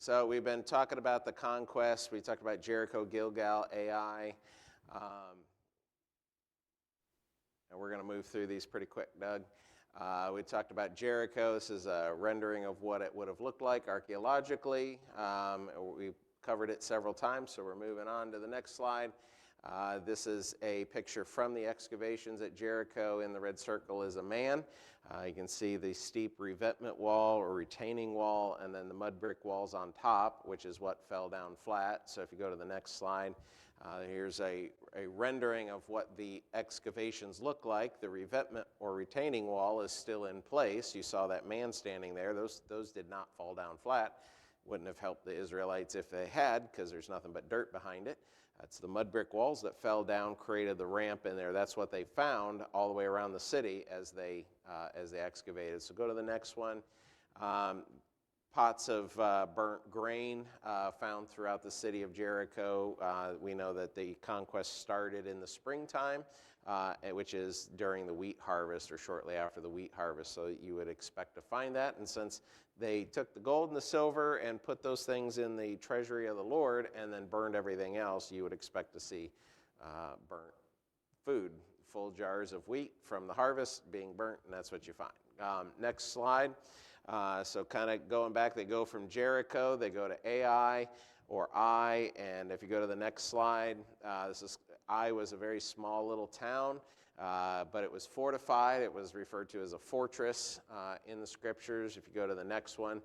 So we've been talking about the conquest. We talked about Jericho, Gilgal, Ai. And we're going to move through these pretty quick, Doug. We talked about Jericho. This is a rendering of what it would have looked like archaeologically. We covered it several times, so we're moving on to the next slide. This is a picture from the excavations at Jericho. In the red circle is a man. You can see the steep revetment wall or retaining wall, and then the mud brick walls on top, which is what fell down flat. So if you go to the next slide, here's a rendering of what the excavations look like. The revetment or retaining wall is still in place. You saw that man standing there. Those did not fall down flat. Wouldn't have helped the Israelites if they had, because there's nothing but dirt behind it. That's the mud brick walls that fell down, created the ramp in there. That's what they found all the way around the city as they excavated. So go to the next one. Pots of burnt grain found throughout the city of Jericho. We know that the conquest started in the springtime, which is during the wheat harvest or shortly after the wheat harvest. So you would expect to find that. And since they took the gold and the silver and put those things in the treasury of the Lord and then burned everything else, you would expect to see burnt food, full jars of wheat from the harvest being burnt, and that's what you find. Next slide. So kind of going back, they go from Jericho, they go to Ai or Ai, and if you go to the next slide, Ai was a very small little town, but it was fortified. It was referred to as a fortress in the scriptures. If you go to the next one,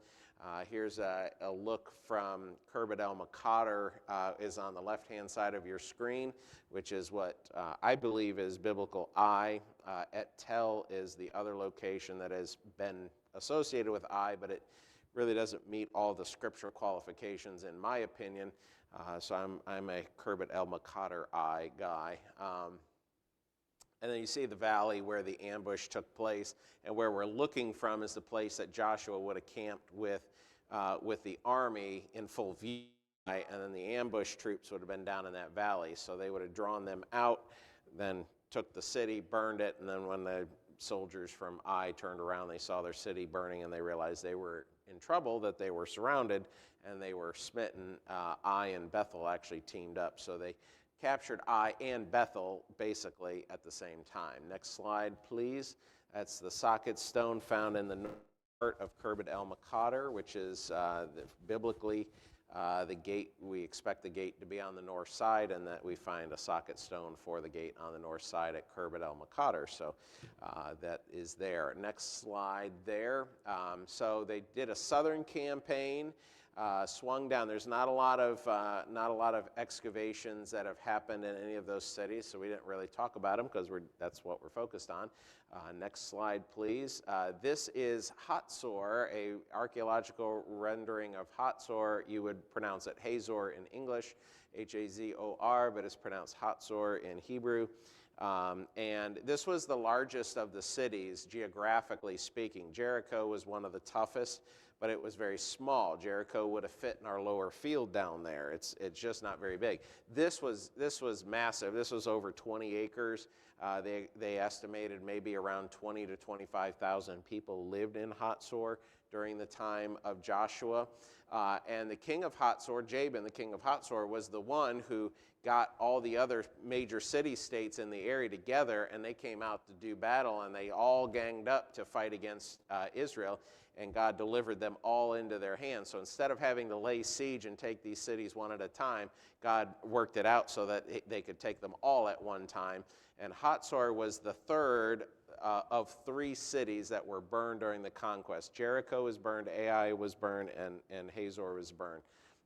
here's a look from Khirbet el-Maqater is on the left-hand side of your screen, which is what I believe is biblical Ai. Et Tel is the other location that has been associated with Ai, but it really doesn't meet all the scriptural qualifications, in my opinion. So I'm a Khirbet el-Maqater Ai guy. And then you see the valley where the ambush took place, and where we're looking from is the place that Joshua would have camped with the army in full view, and then the ambush troops would have been down in that valley. So they would have drawn them out, then took the city, burned it, and then when the soldiers from Ai turned around, they saw their city burning, and they realized they were in trouble, that they were surrounded, and they were smitten. Ai and Bethel actually teamed up, so they captured Ai and Bethel basically at the same time. Next slide, please. That's the socket stone found in the north part of Khirbet el-Maqater, which is biblically the gate. We expect the gate to be on the north side, and that we find a socket stone for the gate on the north side at Khirbet el-Maqater. So that is there. Next slide there. So they did a southern campaign. Swung down. There's not a lot of excavations that have happened in any of those cities, so we didn't really talk about them because that's what we're focused on. Next slide, please. This is Hatzor, a archaeological rendering of Hatzor. You would pronounce it Hazor in English, H-A-Z-O-R, but it's pronounced Hatzor in Hebrew. And this was the largest of the cities, geographically speaking. Jericho was one of the toughest, but it was very small. Jericho would have fit in our lower field down there. It's just not very big. This was massive. This was over 20 acres. They estimated maybe around 20 to 25,000 people lived in Hatzor during the time of Joshua. And the king of Hatzor, Jabin, the king of Hatzor, was the one who got all the other major city-states in the area together, and they came out to do battle, and they all ganged up to fight against Israel, and God delivered them all into their hands. So instead of having to lay siege and take these cities one at a time, God worked it out so that they could take them all at one time. And Hatzor was the third of three cities that were burned during the conquest. Jericho was burned, Ai was burned, and Hazor was burned.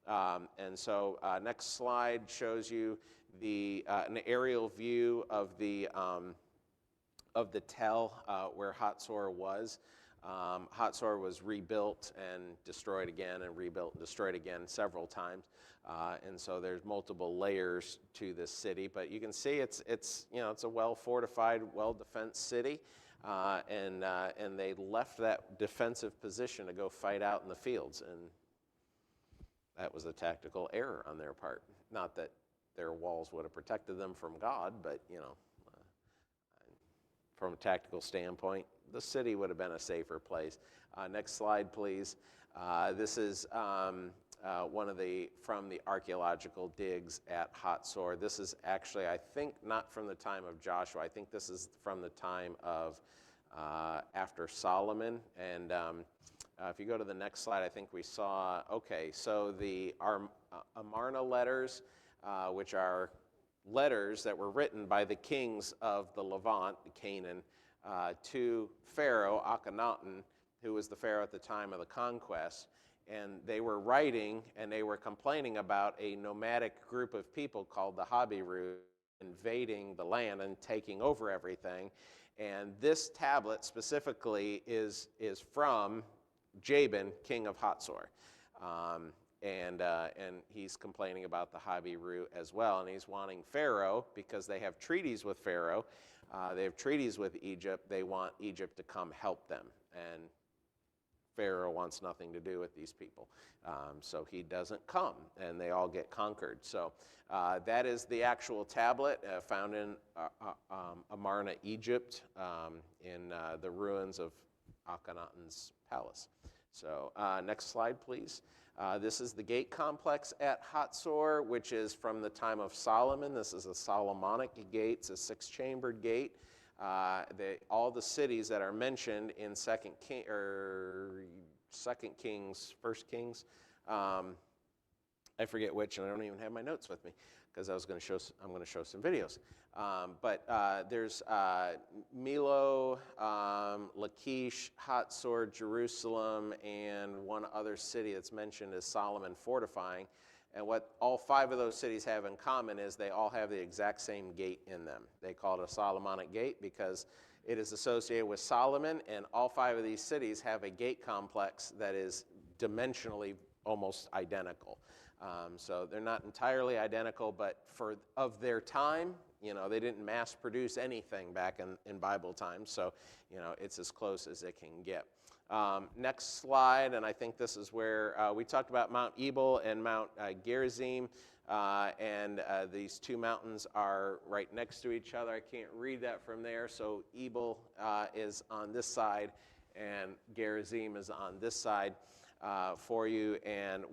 And so next slide shows you an aerial view of the tell where Hatzor was. Hatzor was rebuilt and destroyed again, and rebuilt and destroyed again several times. And so there's multiple layers to this city, but you can see it's a well-fortified, well-defensed city, and they left that defensive position to go fight out in the fields, and that was a tactical error on their part. Not that their walls would have protected them from God, but from a tactical standpoint, the city would have been a safer place. Next slide, please. This is from the archaeological digs at Hatzor. This is actually, I think, not from the time of Joshua. I think this is from the time of after Solomon. And if you go to the next slide, I think we saw, okay, so the Amarna letters, which are letters that were written by the kings of the Levant, Canaan, to Pharaoh, Akhenaten, who was the Pharaoh at the time of the conquest. And they were writing and they were complaining about a nomadic group of people called the Habiru invading the land and taking over everything. And this tablet specifically is from Jabin, king of Hatzor. And he's complaining about the Habiru as well. And he's wanting Pharaoh, because they have treaties with Pharaoh, they have treaties with Egypt, they want Egypt to come help them. And Pharaoh wants nothing to do with these people. So he doesn't come, and they all get conquered. So that is the actual tablet found in Amarna, Egypt, in the ruins of Akhenaten's palace. So next slide, please. This is the gate complex at Hatzor, which is from the time of Solomon. This is a Solomonic gate. It's a six-chambered gate. All the cities that are mentioned in Second Kings, First Kings, I forget which, and I don't even have my notes with me because I'm going to show some videos. But there's Milo, Lachish, Hatzor, Jerusalem, and one other city that's mentioned is Solomon fortifying. And what all five of those cities have in common is they all have the exact same gate in them. They call it a Solomonic gate because it is associated with Solomon, and all five of these cities have a gate complex that is dimensionally almost identical. So they're not entirely identical, but of their time, they didn't mass produce anything back in Bible times, so it's as close as it can get. Next slide, and I think this is where we talked about Mount Ebal and Mount Gerizim, and these two mountains are right next to each other. I can't read that from there, so Ebal is on this side, and Gerizim is on this side for you. And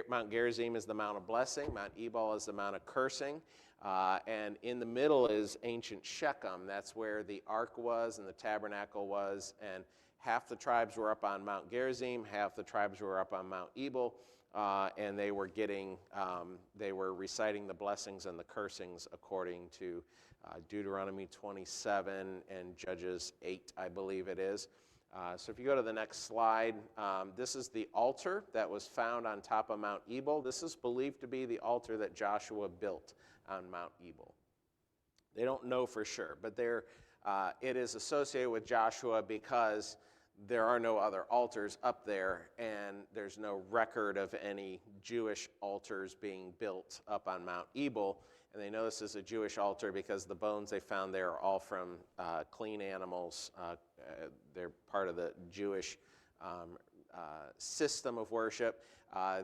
Mount Gerizim is the Mount of Blessing, Mount Ebal is the Mount of Cursing, and in the middle is ancient Shechem. That's where the ark was and the tabernacle was, and half the tribes were up on Mount Gerizim, half the tribes were up on Mount Ebal, and they were reciting the blessings and the cursings according to Deuteronomy 27 and Judges 8, I believe it is. So if you go to the next slide, this is the altar that was found on top of Mount Ebal. This is believed to be the altar that Joshua built on Mount Ebal. They don't know for sure, but it is associated with Joshua because there are no other altars up there, and there's no record of any Jewish altars being built up on Mount Ebal. And they know this is a Jewish altar because the bones they found there are all from clean animals. They're part of the Jewish system of worship.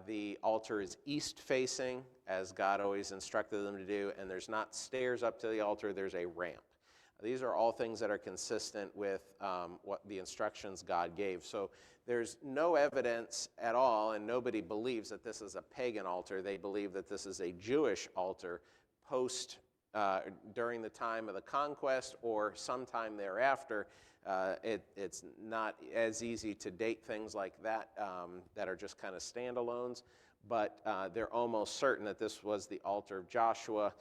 The altar is east-facing, as God always instructed them to do, and there's not stairs up to the altar, there's a ramp. These are all things that are consistent with what the instructions God gave. So there's no evidence at all, and nobody believes that this is a pagan altar. They believe that this is a Jewish altar during the time of the conquest or sometime thereafter. It's not as easy to date things like that that are just kind of standalones, but they're almost certain that this was the altar of Joshua.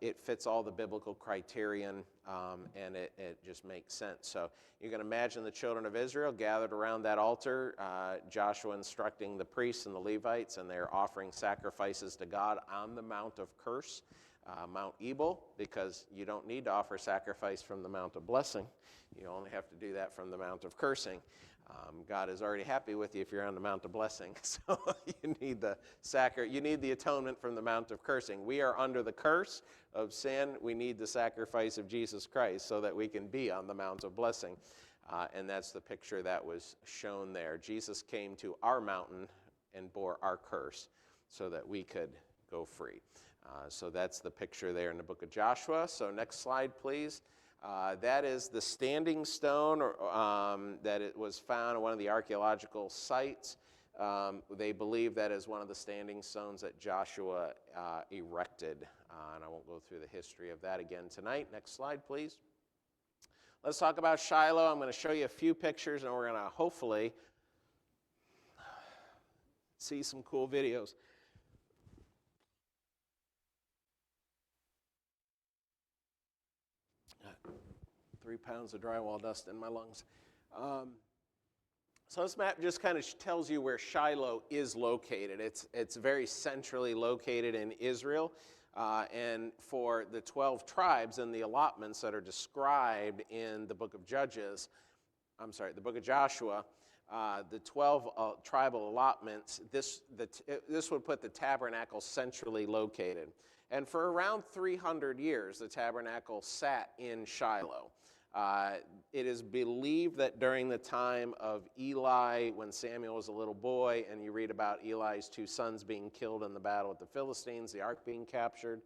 It fits all the biblical criterion, and it just makes sense. So you can imagine the children of Israel gathered around that altar, Joshua instructing the priests and the Levites, and they're offering sacrifices to God on the Mount of Curse, Mount Ebal, because you don't need to offer sacrifice from the Mount of Blessing. You only have to do that from the Mount of Cursing. God is already happy with you if you're on the Mount of Blessing, so you need the atonement from the Mount of Cursing. We are under the curse of sin. We need the sacrifice of Jesus Christ so that we can be on the Mount of Blessing, and that's the picture that was shown there. Jesus came to our mountain and bore our curse so that we could go free. So that's the picture there in the book of Joshua. So next slide, please. That is the standing stone that it was found at one of the archaeological sites They believe that is one of the standing stones that Joshua erected. And I won't go through the history of that again tonight. Next slide, please. Let's talk about Shiloh. I'm going to show you a few pictures, and we're going to hopefully see some cool videos. 3 pounds of drywall dust in my lungs. So this map just kind of tells you where Shiloh is located. It's very centrally located in Israel. And for the 12 tribes and the allotments that are described in the book of the book of Joshua, the 12 tribal allotments, this would put the tabernacle centrally located. And for around 300 years, the tabernacle sat in Shiloh. It is believed that during the time of Eli, when Samuel was a little boy, and you read about Eli's 2 sons being killed in the battle with the Philistines, the ark being captured,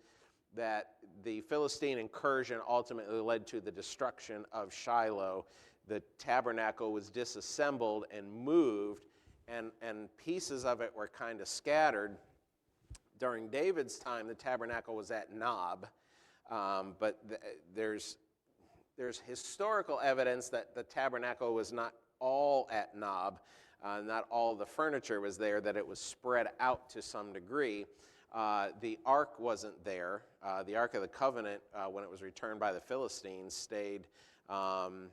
that the Philistine incursion ultimately led to the destruction of Shiloh. The tabernacle was disassembled and moved, and pieces of it were kind of scattered. During David's time, the tabernacle was at Nob, but there's historical evidence that the tabernacle was not all at Nob, not all the furniture was there, that it was spread out to some degree. The ark wasn't there. The Ark of the Covenant, when it was returned by the Philistines, stayed. You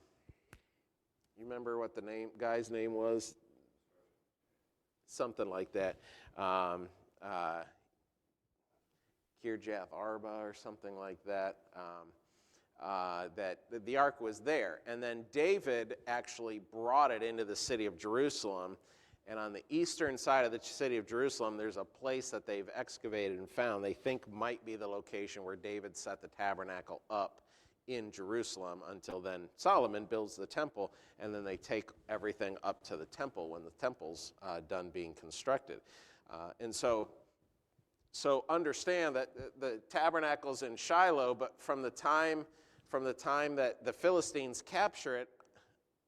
remember what the guy's name was? Something like that. Kirjath Arba or something like that. That the ark was there. And then David actually brought it into the city of Jerusalem. And on the eastern side of the city of Jerusalem, there's a place that they've excavated and found they think might be the location where David set the tabernacle up in Jerusalem. Until then, Solomon builds the temple, and then they take everything up to the temple when the temple's done being constructed. And so understand that the tabernacle's in Shiloh, but from the time that the Philistines capture it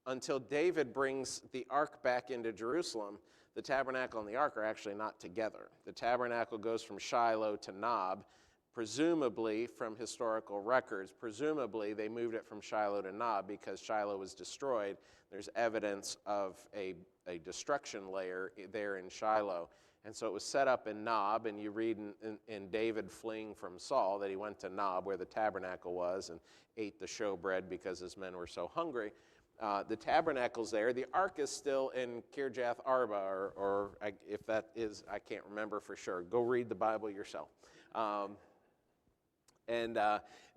until David brings the ark back into Jerusalem, the tabernacle and the ark are actually not together. The tabernacle goes from Shiloh to Nob, presumably from historical records. Presumably they moved it from Shiloh to Nob because Shiloh was destroyed. There's evidence of a destruction layer there in Shiloh. And so it was set up in Nob, and you read in David fleeing from Saul that he went to Nob, where the tabernacle was, and ate the showbread because his men were so hungry. The tabernacle's there. The ark is still in Kirjath Arba, or if that is, I can't remember for sure. Go read the Bible yourself.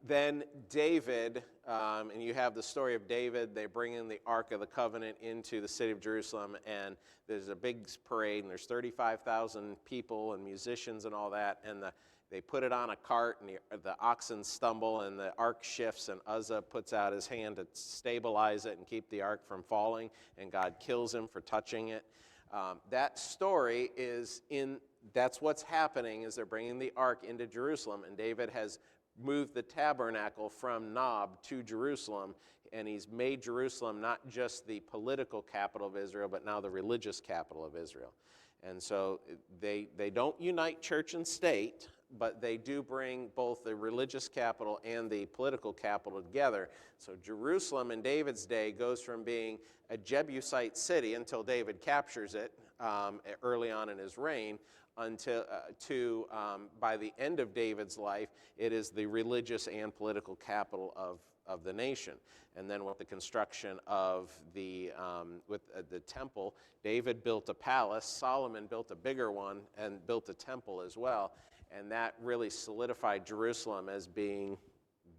Then David, and you have the story of David. They bring in the Ark of the Covenant into the city of Jerusalem, and there's a big parade, and there's 35,000 people and musicians and all that, and they put it on a cart, and the oxen stumble, and the ark shifts, and Uzzah puts out his hand to stabilize it and keep the ark from falling, and God kills him for touching it. That story that's what's happening, is they're bringing the ark into Jerusalem, and David has moved the tabernacle from Nob to Jerusalem, and he's made Jerusalem not just the political capital of Israel, but now the religious capital of Israel. And so they don't unite church and state, but they do bring both the religious capital and the political capital together. So Jerusalem in David's day goes from being a Jebusite city until David captures it early on in his reign, to by the end of David's life, it is the religious and political capital of the nation. And then with the construction of the temple, David built a palace, Solomon built a bigger one, and built a temple as well. And that really solidified Jerusalem as being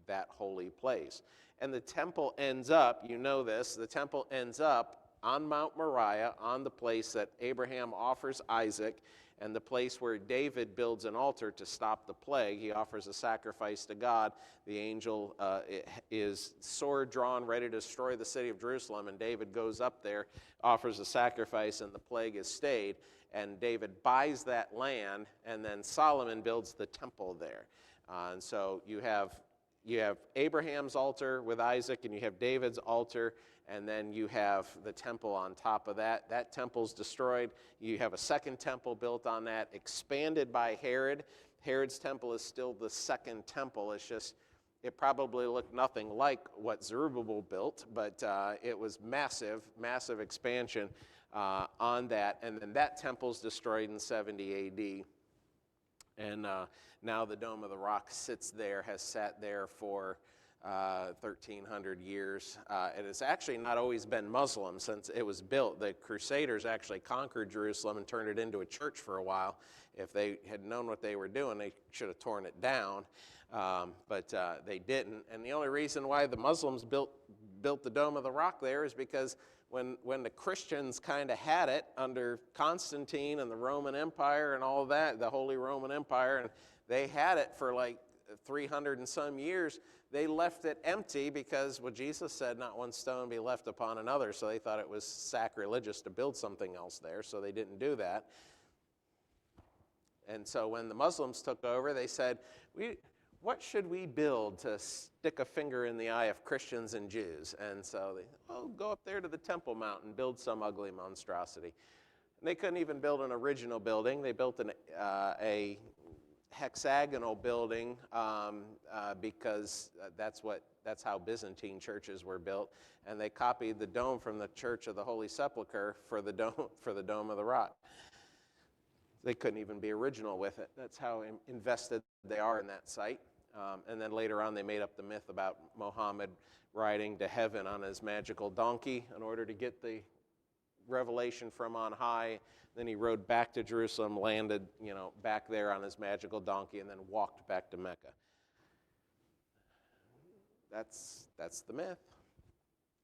that holy place. And the temple ends up, you know this, the temple ends up on Mount Moriah, on the place that Abraham offers Isaac, and the place where David builds an altar to stop the plague. He offers a sacrifice to God. The angel is sword drawn, ready to destroy the city of Jerusalem, and David goes up there, offers a sacrifice, and the plague is stayed. And David buys that land, and then Solomon builds the temple there. And so you have Abraham's altar with Isaac, and you have David's altar, and then you have the temple on top of that. That temple's destroyed. You have a second temple built on that, expanded by Herod. Herod's temple is still the second temple. It's just, it probably looked nothing like what Zerubbabel built, but it was massive, massive expansion on that. And then that temple's destroyed in 70 A.D., and now the Dome of the Rock sits there, has sat there for 1,300 years. It has actually not always been Muslim since it was built. The Crusaders actually conquered Jerusalem and turned it into a church for a while. If they had known what they were doing, they should have torn it down, but they didn't. And the only reason why the Muslims built the Dome of the Rock there is because when the Christians kind of had it under Constantine and the Roman Empire and all of that, the Holy Roman Empire, and they had it for like 300 and some years, they left it empty because, well, Jesus said not one stone be left upon another, so they thought it was sacrilegious to build something else there, so they didn't do that. And so when the Muslims took over, they said, what should we build to stick a finger in the eye of Christians and Jews? And so go up there to the Temple Mount and build some ugly monstrosity. And they couldn't even build an original building. They built a hexagonal building because that's how Byzantine churches were built, and they copied the dome from the Church of the Holy Sepulchre for the Dome of the Rock. They couldn't even be original with it. That's how invested they are in that site. And then later on, they made up the myth about Muhammad riding to heaven on his magical donkey in order to get the revelation from on high. Then he rode back to Jerusalem, landed, back there on his magical donkey, and then walked back to Mecca. That's the myth.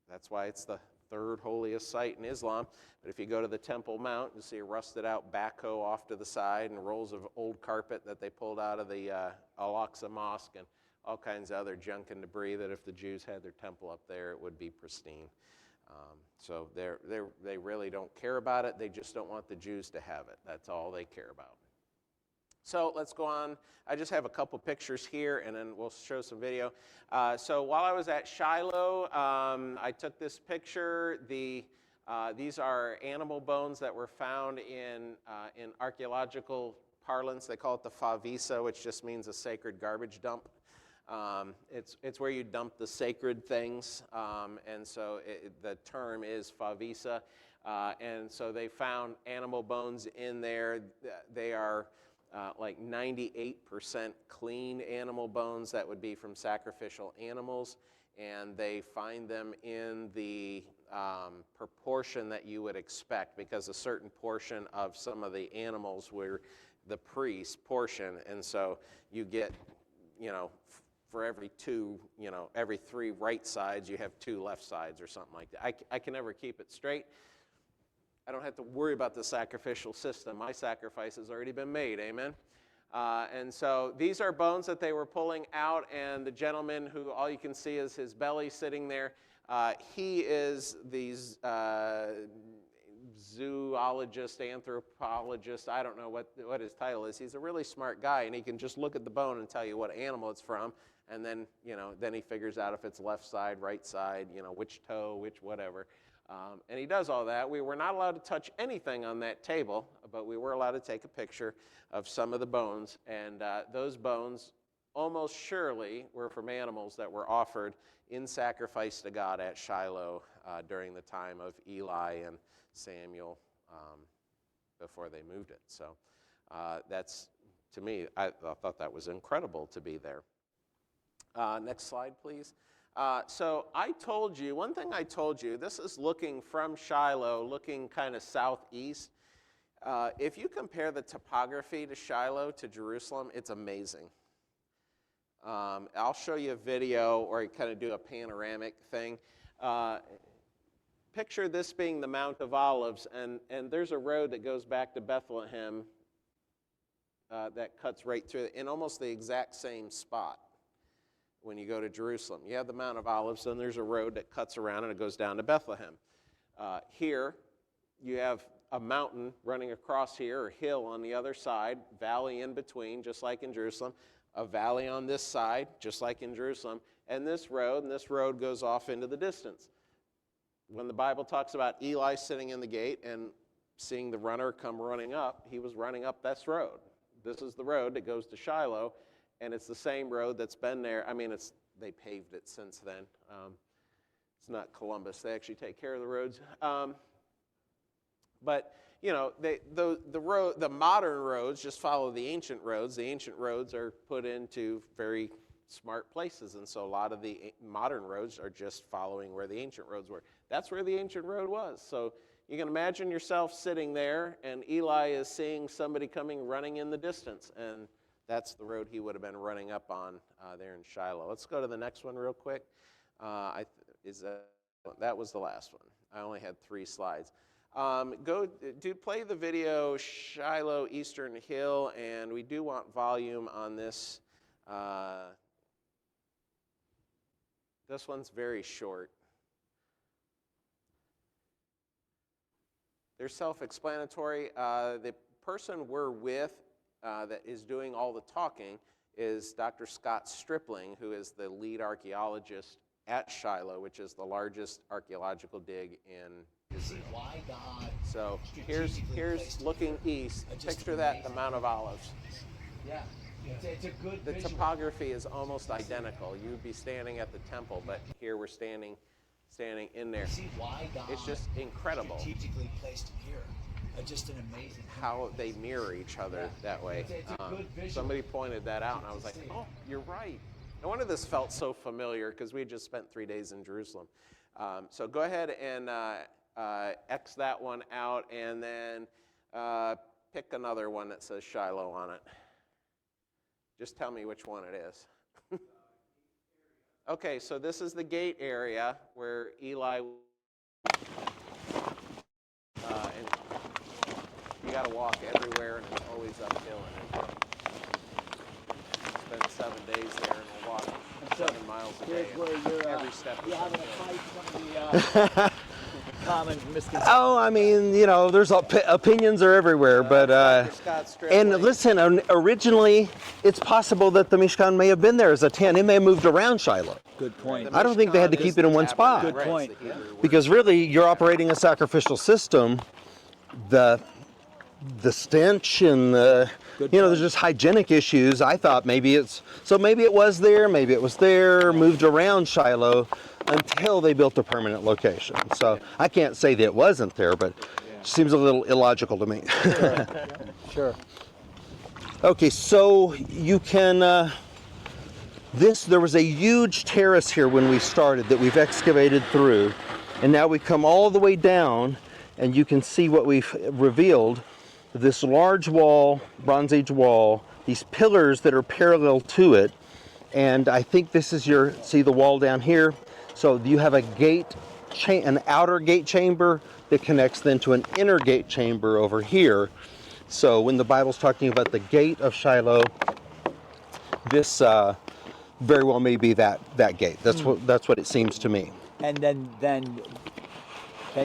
That's why it's the third holiest site in Islam. But if you go to the Temple Mount, you'll see a rusted out backhoe off to the side and rolls of old carpet that they pulled out of the Al-Aqsa Mosque and all kinds of other junk and debris that if the Jews had their temple up there, it would be pristine. So they really don't care about it. They just don't want the Jews to have it. That's all they care about. So let's go on. I just have a couple pictures here, and then we'll show some video. So while I was at Shiloh, I took this picture. These are animal bones that were found in archaeological parlance. They call it the favisa, which just means a sacred garbage dump. It's where you dump the sacred things, and so the term is favisa. And so they found animal bones in there. They are like 98% clean animal bones that would be from sacrificial animals, and they find them in the proportion that you would expect, because a certain portion of some of the animals were the priest's portion, and so you get, for every every 3 right sides, you have 2 left sides or something like that. I can never keep it straight. I don't have to worry about the sacrificial system. My sacrifice has already been made, amen? And so these are bones that they were pulling out, and the gentleman who all you can see is his belly sitting there, he is the zoologist, anthropologist, I don't know what his title is. He's a really smart guy, and he can just look at the bone and tell you what animal it's from, and then, then he figures out if it's left side, right side, which toe, which whatever. And he does all that. We were not allowed to touch anything on that table, but we were allowed to take a picture of some of the bones. And those bones almost surely were from animals that were offered in sacrifice to God at Shiloh during the time of Eli and Samuel before they moved it. So that's, to me, I thought that was incredible to be there. Next slide, please. So I told you, one thing I told you, this is looking from Shiloh, looking kind of southeast. If you compare the topography to Shiloh to Jerusalem, it's amazing. I'll show you a video or kind of do a panoramic thing. Picture this being the Mount of Olives, and there's a road that goes back to Bethlehem that cuts right through it in almost the exact same spot. When you go to Jerusalem, you have the Mount of Olives, and there's a road that cuts around and it goes down to Bethlehem. Here, you have a mountain running across here, or hill on the other side, valley in between, just like in Jerusalem, a valley on this side, just like in Jerusalem, and this road goes off into the distance. when the Bible talks about Eli sitting in the gate and seeing the runner come running up, he was running up this road. This is the road that goes to Shiloh, and it's the same road that's been there. I mean, they paved it since then. It's not Columbus. They actually take care of the roads. But you know, the modern roads just follow the ancient roads. The ancient roads are put into very smart places, and so a lot of the modern roads are just following where the ancient roads were. That's where the ancient road was. So you can imagine yourself sitting there, and Eli is seeing somebody coming running in the distance, and that's the road he would have been running up on there in Shiloh. Let's go to the next one real quick. That was the last one. I only had 3 slides. Play the video Shiloh Eastern Hill, and we do want volume on this. This one's very short. They're self-explanatory. The person we're with that is doing all the talking is Dr. Scott Stripling, who is the lead archaeologist at Shiloh, which is the largest archaeological dig in Israel. So here's looking east. Picture that, the Mount of Olives. Yeah. It's a good The visual. topography is almost identical. You'd be standing at the temple, but here we're standing in there. See why God It's just incredible strategically placed him here. Just an amazing how they mirror each other that way. It's a good visual. Somebody pointed that out, and I was like, oh, you're right. No wonder this felt so familiar, because we had just spent 3 days in Jerusalem. So go ahead and X that one out, and then pick another one that says Shiloh on it. Just tell me which one it is. Okay, so this is the gate area where Eli, and you got to walk everywhere, and it's always uphill. And spend 7 days there, and we'll walk 7 miles a day. Every step is having a uphill. fight, some of the common misconceptions. Oh, I mean, you know, there's opinions are everywhere, but Scott Stripling. and listen, originally it's possible that the Mishkan may have been there as a tent. It may have moved around Shiloh. Good point. I don't think they had to keep it in one spot. Good point. Because really, you're operating a sacrificial system. The stench and there's just hygienic issues. I thought maybe it was there, maybe it was there, moved around Shiloh until they built a permanent location. So I can't say that it wasn't there, but it seems a little illogical to me. Sure. Okay, so you can, there was a huge terrace here when we started that we've excavated through, and now we come all the way down, and you can see what we've revealed. This large wall, Bronze Age wall, these pillars that are parallel to it, and I think this is see the wall down here? So you have a gate, an outer gate chamber that connects then to an inner gate chamber over here. So when the Bible's talking about the gate of Shiloh, this very well may be that gate. That's what it seems to me. And then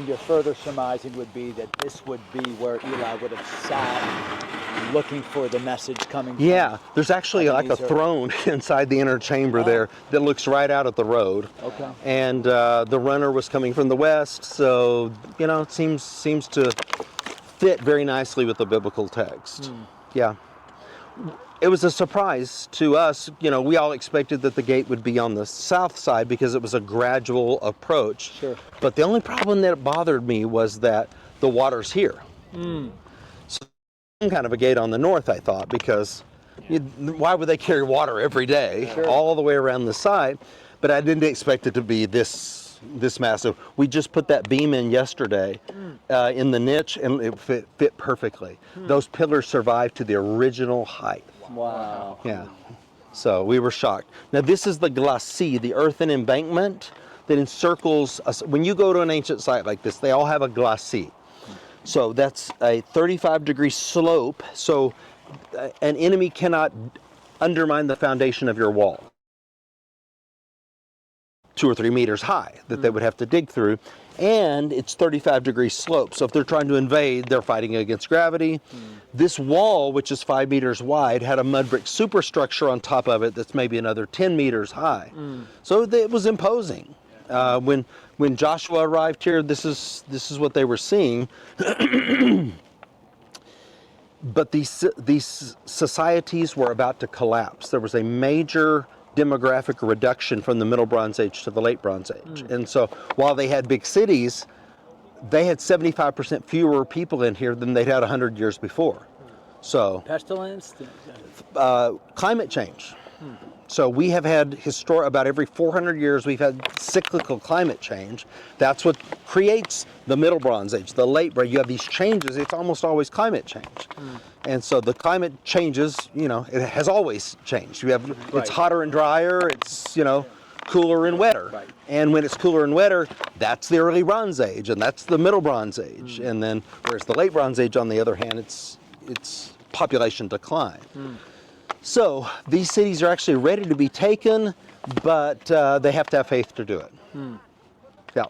your further surmising would be that this would be where Eli would have sat looking for the message coming from. Yeah, there's actually like a throne inside the inner chamber there that looks right out at the road. Okay. And the runner was coming from the west, so it seems to fit very nicely with the biblical text. Yeah. It was a surprise to us. We all expected that the gate would be on the south side because it was a gradual approach. Sure. But the only problem that bothered me was that the water's here. So some kind of a gate on the north, I thought, because why would they carry water every day all the way around the side? But I didn't expect it to be this massive. We just put that beam in yesterday in the niche, and it fit perfectly. Those pillars survived to the original height. Wow. Yeah. So we were shocked. Now this is the glacis, the earthen embankment that encircles us. When you go to an ancient site like this, they all have a glacis. So that's a 35-degree slope. So an enemy cannot undermine the foundation of your wall. 2 or 3 meters high that they would have to dig through, and it's 35-degree slope. So if they're trying to invade, they're fighting against gravity. This wall, which is 5 meters wide, had a mud brick superstructure on top of it that's maybe another 10 meters high. So it was imposing. When Joshua arrived here, this is what they were seeing. But these societies were about to collapse. There was a major demographic reduction from the Middle Bronze Age to the Late Bronze Age. And so while they had big cities, they had 75% fewer people in here than they'd had 100 years before. So Pestilence? climate change. So we have had about every 400 years we've had cyclical climate change. That's what creates the Middle Bronze Age, the Late Bronze. You have these changes. It's almost always climate change, and so the climate changes. It has always changed. It's hotter and drier. It's cooler and wetter. Right. And when it's cooler and wetter, that's the Early Bronze Age, and that's the Middle Bronze Age. And then whereas the Late Bronze Age, on the other hand, it's population decline. So these cities are actually ready to be taken, but they have to have faith to do it. Yeah.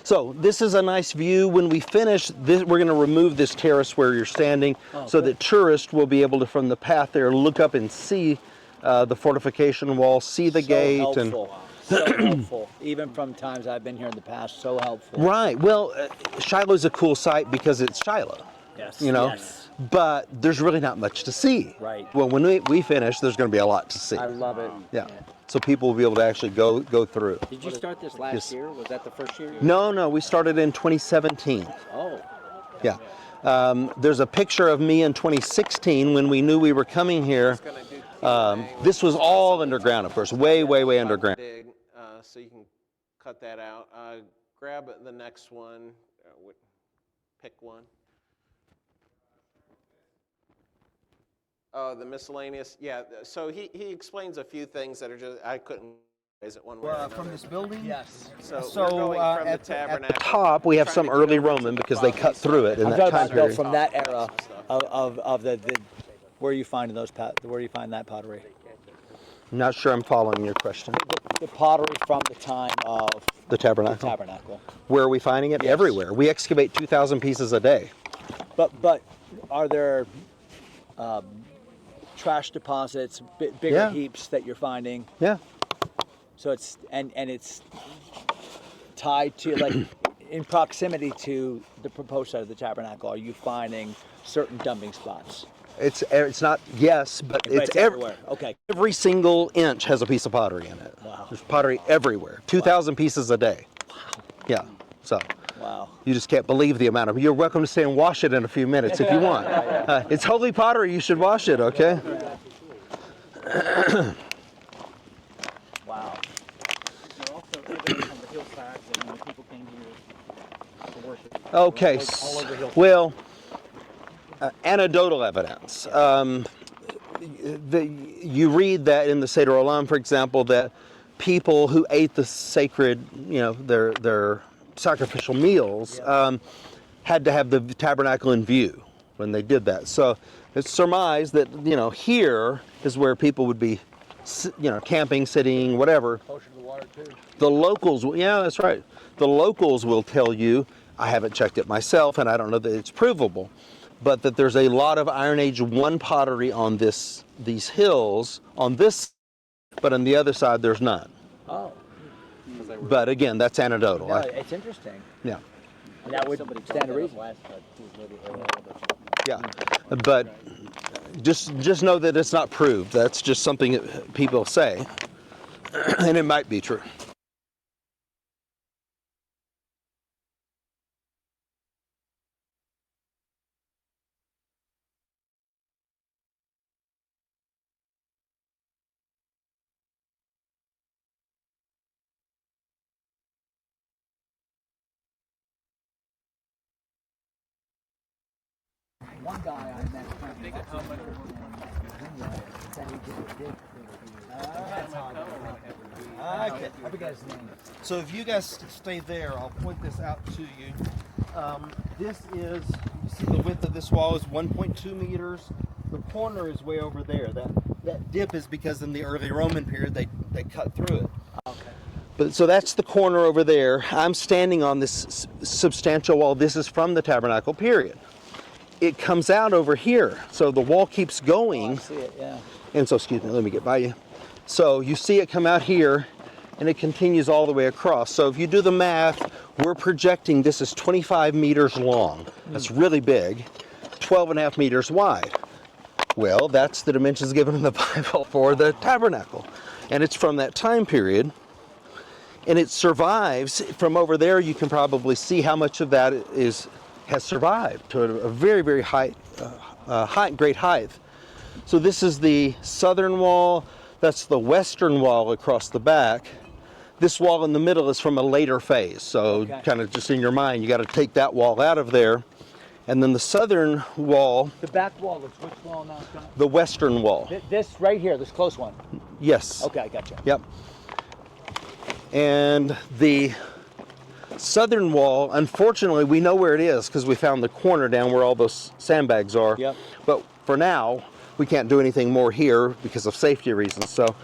So this is a nice view. When we finish this, we're going to remove this terrace where you're standing, so that tourists will be able to, from the path there, look up and see the fortification wall, see the gate. Helpful. So helpful. Even from times I've been here in the past, so helpful. Right. Well, Shiloh's a cool site because it's Shiloh. Yes. Yes. But there's really not much to see. Right. Well, when we finish, there's going to be a lot to see. I love it. Yeah. So people will be able to actually go through. Did you start this last year? Was that the first year? No, we started in 2017. Oh. Yeah. There's a picture of me in 2016 when we knew we were coming here. This was all underground, of course, way underground. Big, so you can cut that out. Grab the next one. Pick one. Oh, the miscellaneous. Yeah. So he explains a few things that are just I couldn't raise it one way or another. From this building? Yes. So we're going from the tabernacle. Top, we have some early Roman because they cut through it in I'm that talking time about though period. from that era of the where you find that pottery. I'm not sure I'm following your question. The pottery from the time of The tabernacle. Where are we finding it? Yes. Everywhere. We excavate 2,000 pieces a day. But are there trash deposits, bigger Yeah. heaps that you're finding? Yeah. So it's and it's tied to, like, in proximity to the proposed site of the tabernacle. Are you finding certain dumping spots? It's not, yes, but it's everywhere. Okay. every single inch has a piece of pottery in it. Wow. There's pottery everywhere. 2,000 pieces a day. Wow. Yeah. So Wow. you just can't believe the amount of. You're welcome to stay and wash it in a few minutes if you want. It's holy pottery. You should wash it. Okay. Wow. They're also evidence on the hillsides and when people came here to worship. Okay. All over the hill. Well, anecdotal evidence. You read that in the Seder Olam, for example, that people who ate the sacred, their sacrificial meals, had to have the tabernacle in view when they did that. So it's surmised that here is where people would be, camping, sitting, whatever. Closer to the water too. The locals, yeah, that's right. The locals will tell you. I haven't checked it myself, and I don't know that it's provable, but that there's a lot of Iron Age 1 pottery on these hills on this, but on the other side there's none. Oh. But again, that's anecdotal. No, it's interesting. Yeah, That would stand to reason. yeah. But just know that it's not proved. That's just something that people say, and it might be true. One guy I met. Okay. I forget his name. So if you guys stay there, I'll point this out to you. This is, you see the width of this wall is 1.2 meters. The corner is way over there. That dip is because in the early Roman period they cut through it. Okay. But so that's the corner over there. I'm standing on this substantial wall. This is from the tabernacle period. It comes out over here, so the wall keeps going. I see it, yeah. And so, excuse me, let me get by you. So you see it come out here, and it continues all the way across. So if you do the math, we're projecting this is 25 meters long. That's really big, 12 and a half meters wide. Well, that's the dimensions given in the Bible for the tabernacle. And it's from that time period. And it survives. From over there, you can probably see how much of that has survived to a very, very great height. So this is the southern wall. That's the western wall across the back. This wall in the middle is from a later phase. So kind of just in your mind, you got to take that wall out of there. And then the southern wall. The back wall is which wall now, John? The western wall. This right here, this close one. Yes. Okay, I gotcha. Yep. And the southern wall, unfortunately, we know where it is because we found the corner down where all those sandbags are. Yep. But for now, we can't do anything more here because of safety reasons. So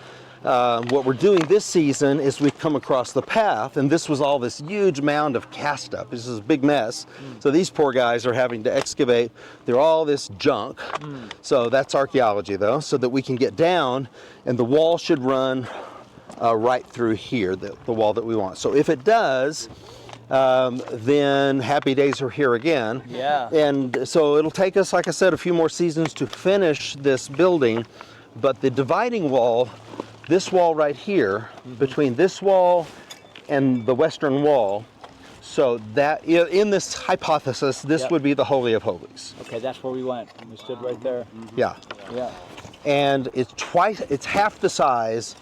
what we're doing this season is we've come across the path, and this was all this huge mound of cast up. This is a big mess. So these poor guys are having to excavate through all this junk. So that's archaeology, though, so that we can get down, and the wall should run right through here, the wall that we want. So if it does, then happy days are here again. Yeah. And so it'll take us, like I said, a few more seasons to finish this building. But the dividing wall, this wall right here, between this wall and the western wall, so that in this hypothesis, this would be the Holy of Holies. Okay, that's where we went. We stood right there. Yeah. Yeah. And it's half the size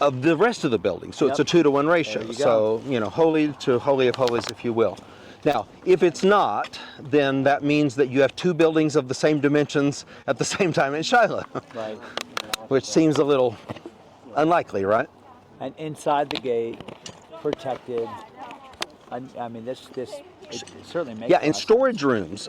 of the rest of the building. So it's a 2-to-1 ratio. There you So, Holy to Holy of Holies, if you will. Now, if it's not, then that means that you have two buildings of the same dimensions at the same time in Shiloh. Right. Which seems a little unlikely, right? And inside the gate, protected. I mean, this it certainly makes. Yeah, and storage rooms.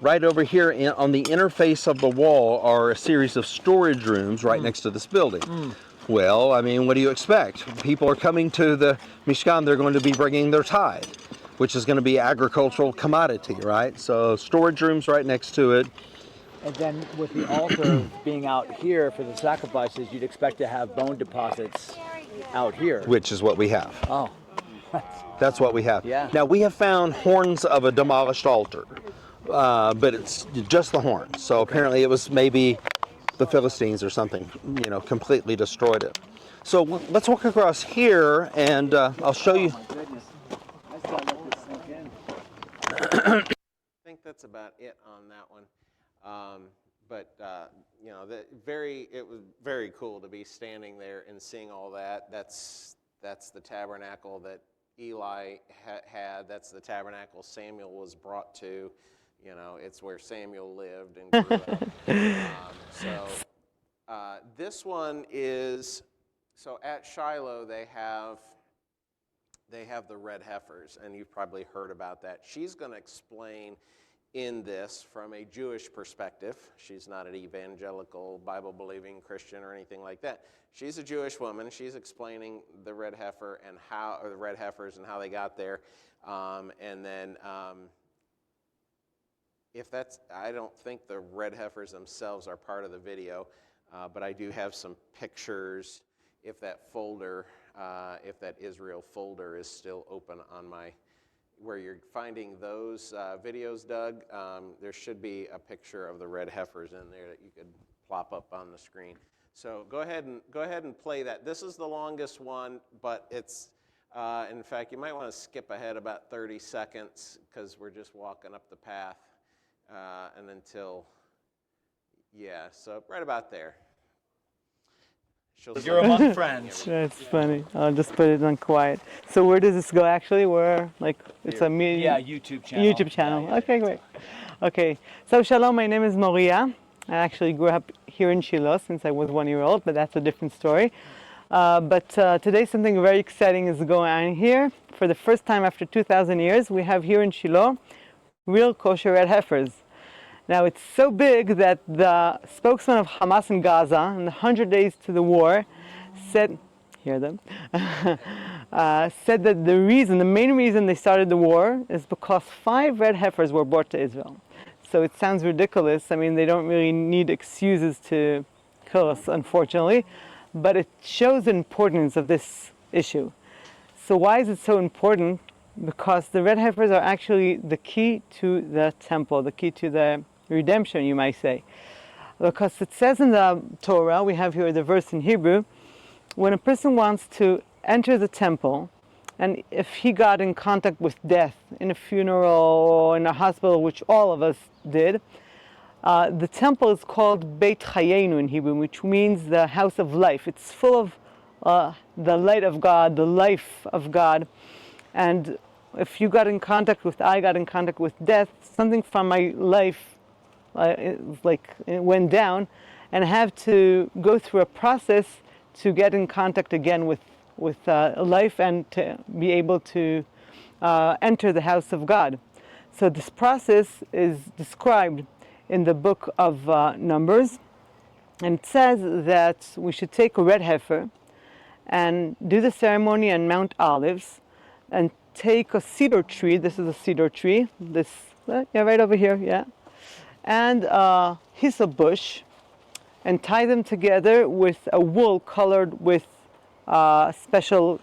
Right over here on the interface of the wall are a series of storage rooms right next to this building. Well, I mean, what do you expect? People are coming to the Mishkan, they're going to be bringing their tithe, which is going to be agricultural commodity, right? So storage rooms right next to it. And then with the altar being out here for the sacrifices, you'd expect to have bone deposits out here. Which is what we have. Oh. That's what we have. Yeah. Now, we have found horns of a demolished altar, but it's just the horns. So apparently it was maybe the Philistines or something, completely destroyed it. So let's walk across here, and I'll show you. Oh my goodness. I just gotta let this sink in. I think that's about it on that one. It was very cool to be standing there and seeing all that. That's the tabernacle that Eli had. That's the tabernacle Samuel was brought to. It's where Samuel lived and grew up. This one is, so at Shiloh they have the red heifers, and you've probably heard about that. She's going to explain in this from a Jewish perspective. She's not an evangelical, Bible-believing Christian or anything like that. She's a Jewish woman. She's explaining the red heifer and the red heifers and how they got there. I don't think the red heifers themselves are part of the video, but I do have some pictures. If that Israel folder is still open on where you're finding those videos, Doug, there should be a picture of the red heifers in there that you could plop up on the screen. So go ahead and play that. This is the longest one, but it's, in fact, you might want to skip ahead about 30 seconds because we're just walking up the path so right about there. You're among friends. That's funny. I'll just put it on quiet. So where does this go actually? It's a YouTube channel. YouTube channel. Yeah. Okay, great. Okay. So shalom, my name is Moria. I actually grew up here in Shiloh since I was 1 year old, but that's a different story. But today something very exciting is going on here. For the first time after 2,000 years, we have here in Shiloh real kosher red heifers. Now it's so big that the spokesman of Hamas in Gaza in the 100 days to the war said, hear them, said that the main reason they started the war is because 5 red heifers were brought to Israel. So it sounds ridiculous. I mean, they don't really need excuses to kill us, unfortunately, but it shows the importance of this issue. So why is it so important? Because the red heifers are actually the key to the temple, the key to the redemption, you might say. Because it says in the Torah, we have here the verse in Hebrew, when a person wants to enter the temple, and if he got in contact with death in a funeral or in a hospital, which all of us did, the temple is called Beit Chayenu in Hebrew, which means the house of life. It's full of the light of God, the life of God. And if you got in contact with, I got in contact with death, something from my life it went down, and I have to go through a process to get in contact again with life and to be able to enter the house of God. So this process is described in the book of Numbers, and it says that we should take a red heifer and do the ceremony on Mount Olives, and take a cedar tree. This is a cedar tree. This, yeah, right over here, yeah. And a hyssop bush, and tie them together with a wool colored with a special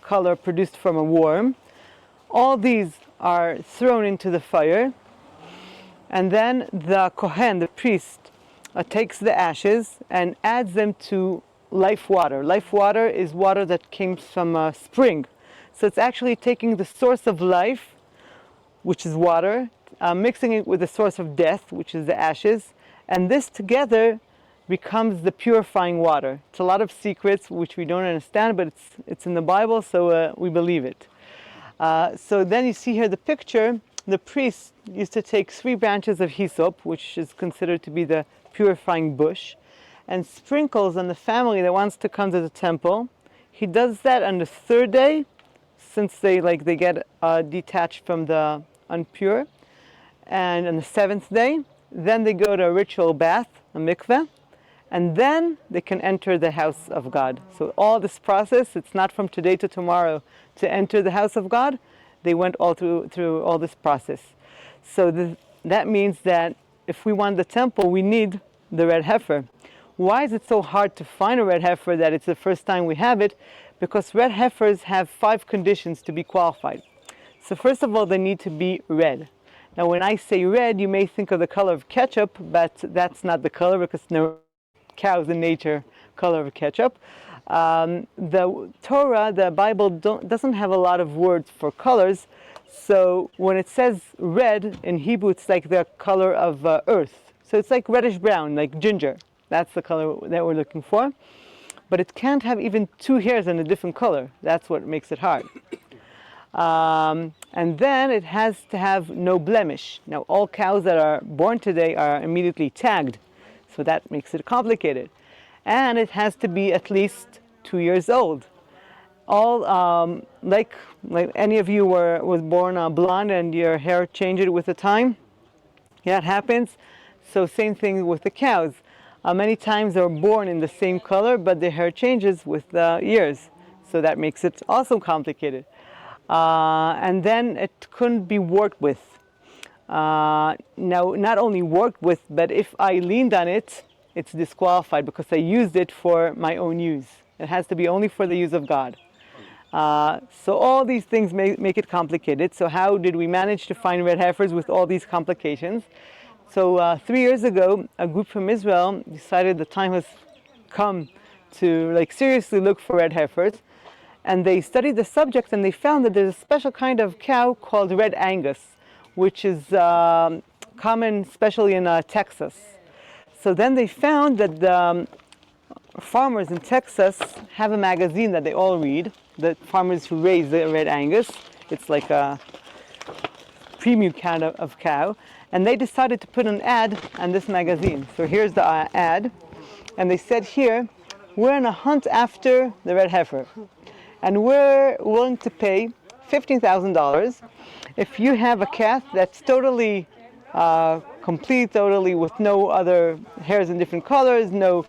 color produced from a worm. All these are thrown into the fire, and then the Kohen, the priest, takes the ashes and adds them to life water. Life water is water that came from a spring. So it's actually taking the source of life, which is water, mixing it with the source of death, which is the ashes, and this together becomes the purifying water. It's a lot of secrets which we don't understand, but it's in the Bible, so we believe it. So then you see here the picture. The priest used to take 3 branches of hyssop, which is considered to be the purifying bush, and sprinkles on the family that wants to come to the temple. He does that on the 3rd day, since they get detached from the impure, and on the 7th day, then they go to a ritual bath, a mikveh, and then they can enter the house of God. So all this process, it's not from today to tomorrow to enter the house of God. They went all through all this process. So that means that if we want the temple, we need the red heifer. Why is it so hard to find a red heifer that it's the first time we have it? Because red heifers have 5 conditions to be qualified. So first of all, they need to be red. Now when I say red, you may think of the color of ketchup, but that's not the color, because no cows in nature color of ketchup. The Torah, the Bible, doesn't have a lot of words for colors. So when it says red in Hebrew, it's like the color of earth. So it's like reddish brown, like ginger. That's the color that we're looking for. But it can't have even 2 hairs in a different color. That's what makes it hard. And then it has to have no blemish. Now, all cows that are born today are immediately tagged, so that makes it complicated. And it has to be at least 2 years old. All like any of you was born blonde and your hair changed with the time. Yeah, it happens. So same thing with the cows. Many times they're born in the same color, but their hair changes with the years. So that makes it also complicated. And then it couldn't be worked with. Now, not only worked with, but if I leaned on it, it's disqualified because I used it for my own use. It has to be only for the use of God. So all these things make it complicated. So how did we manage to find red heifers with all these complications? So 3 years ago, a group from Israel decided the time has come to seriously look for red heifers. And they studied the subject, and they found that there's a special kind of cow called Red Angus, which is common especially in Texas. So then they found that the farmers in Texas have a magazine that they all read, the farmers who raise the Red Angus. It's like a premium kind of cow. And they decided to put an ad on this magazine. So here's the ad. And they said here, we're on a hunt after the red heifer. And we're willing to pay $15,000 if you have a calf that's totally complete, totally with no other hairs in different colors, no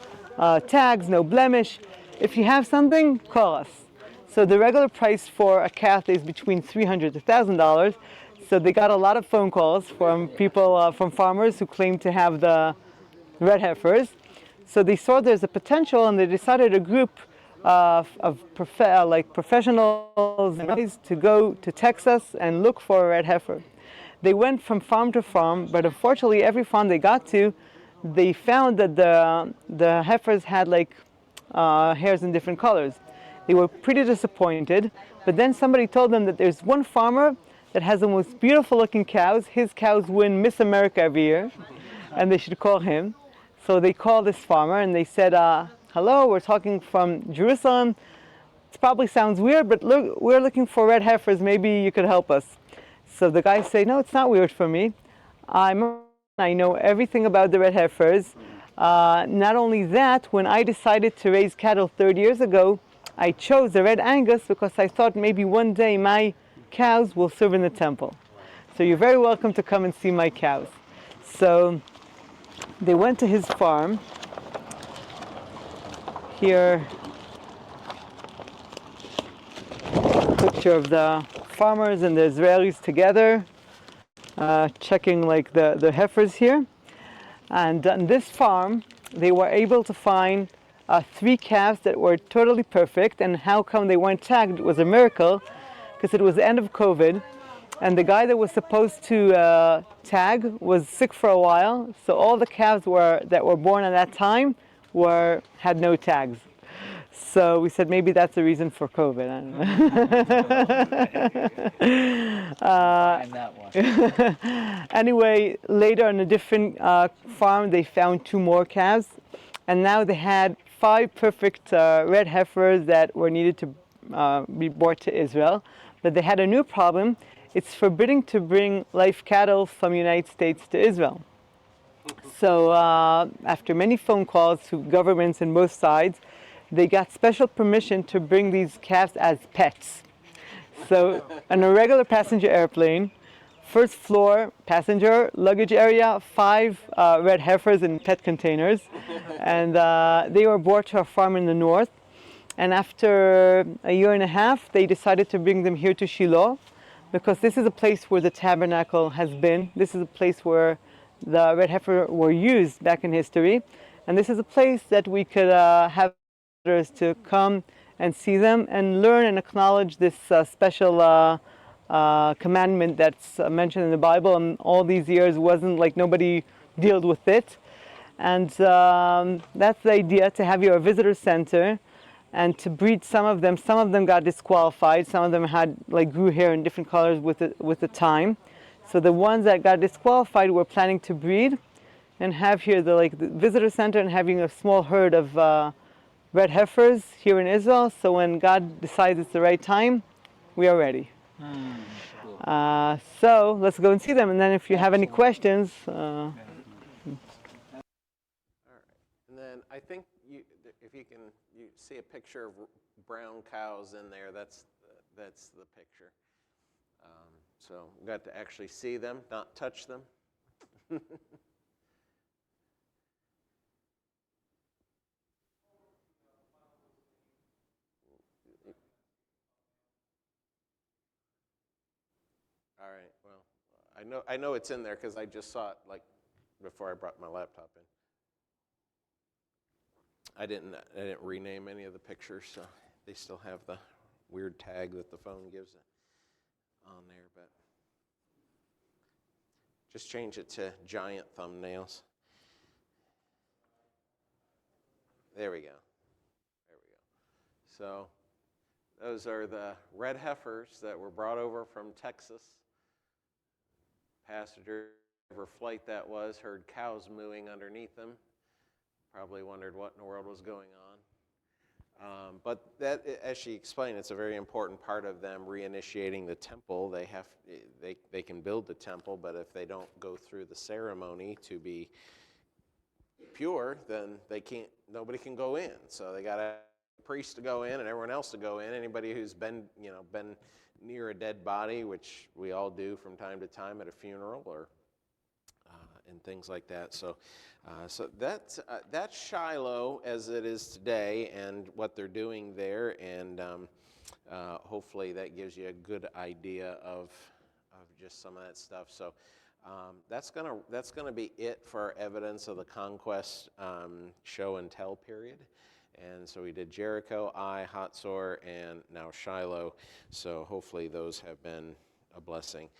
tags, no blemish. If you have something, call us. So the regular price for a calf is between $300 to $1,000. So they got a lot of phone calls from people, from farmers who claim to have the red heifers. So they saw there's a potential, and they decided a group like professionals and guys to go to Texas and look for a red heifer. They went from farm to farm, but unfortunately, every farm they got to, they found that the heifers had like hairs in different colors. They were pretty disappointed, but then somebody told them that there's one farmer that has the most beautiful looking cows. His cows win Miss America every year, and they should call him. So they called this farmer and they said, hello, we're talking from Jerusalem. It probably sounds weird, but look, we're looking for red heifers. Maybe you could help us. So the guys say, no, it's not weird for me. I know everything about the red heifers. Not only that, when I decided to raise cattle 30 years ago, I chose the red Angus because I thought maybe one day my cows will serve in the temple. So you're very welcome to come and see my cows. So they went to his farm. Here, picture of the farmers and the Israelis together, checking like the heifers here. And on this farm, they were able to find 3 calves that were totally perfect. And how come they weren't tagged was a miracle, because it was the end of COVID, and the guy that was supposed to tag was sick for a while. So all the calves that were born at that time had no tags. So we said maybe that's the reason for COVID. I don't know. Find that one. Anyway, later on a different farm, they found 2 more calves, and now they had 5 perfect red heifers that were needed to be brought to Israel. But they had a new problem. It's forbidding to bring live cattle from the United States to Israel. So after many phone calls to governments on both sides, they got special permission to bring these calves as pets. So on a regular passenger airplane, first floor, passenger, luggage area, 5 red heifers in pet containers. And they were brought to a farm in the north. And after a year and a half, they decided to bring them here to Shiloh, because this is a place where the tabernacle has been. This is a place where the red heifer were used back in history. And this is a place that we could have visitors to come and see them and learn and acknowledge this special commandment that's mentioned in the Bible. And all these years wasn't like nobody dealt with it. And that's the idea, to have your visitor center and to breed some of them. Some of them got disqualified. Some of them had like grew hair in different colors with the time. So the ones that got disqualified, we're planning to breed and have here the visitor center and having a small herd of red heifers here in Israel. So when God decides it's the right time, we are ready. So let's go and see them. And then if you have any questions. All right. And then I think if you see a picture of brown cows in there, that's the picture. So we got to actually see them, not touch them. All right. Well, I know it's in there because I just saw it like before I brought my laptop in. I didn't rename any of the pictures, so they still have the weird tag that the phone gives it on there. But just change it to giant thumbnails. There we go. So those are the red heifers that were brought over from Texas. Passenger flight that was, heard cows mooing underneath them. Probably wondered what in the world was going on. But that, as she explained, it's a very important part of them reinitiating the temple. They can build the temple, but if they don't go through the ceremony to be pure, then nobody can go in. So they got a priest to go in and everyone else to go in. Anybody who's been near a dead body, which we all do from time to time at a funeral or and things like that. So that's Shiloh as it is today and what they're doing there, and hopefully that gives you a good idea of just some of that stuff. So that's gonna be it for our evidence of the Conquest show and tell period. And so we did Jericho, Ai, Hatzor, and now Shiloh. So hopefully those have been a blessing.